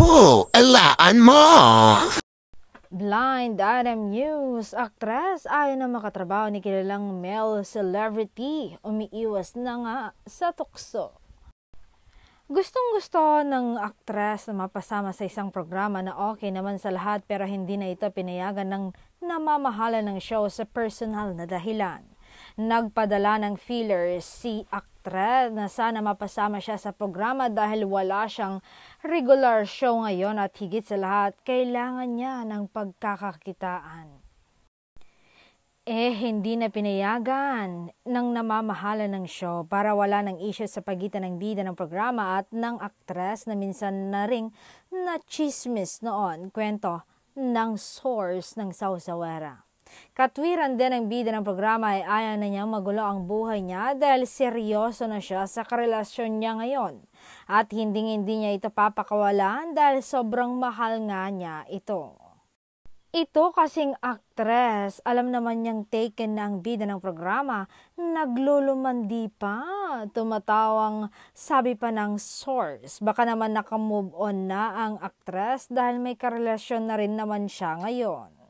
Alaan mo! Blind Item News, aktres ayaw na makatrabaho ni kilalang male celebrity, umiiwas na nga sa tukso. Gustong-gusto ng aktres na mapasama sa isang programa na okay naman sa lahat pero hindi na ito pinayagan ng namamahala ng show sa personal na dahilan. Nagpadala ng feelers si aktres na sana mapasama siya sa programa dahil wala siyang regular show ngayon at higit sa lahat, kailangan niya ng pagkakakitaan. Hindi na pinayagan ng namamahala ng show para wala ng issue sa pagitan ng bida ng programa at ng aktres na minsan na ring na-chismis noon, kwento ng source ng Sausawera. Katwiran din ng bida ng programa ay ayaw na niyang magulo ang buhay niya dahil seryoso na siya sa karelasyon niya ngayon at hindi niya ito papakawalan dahil sobrang mahal nga niya ito. Ito kasing aktres, alam naman niyang taken na ang bida ng programa, naglulumandi pa, tumatawang sabi pa ng source. Baka naman nakamove on na ang aktres dahil may karelasyon na rin naman siya ngayon.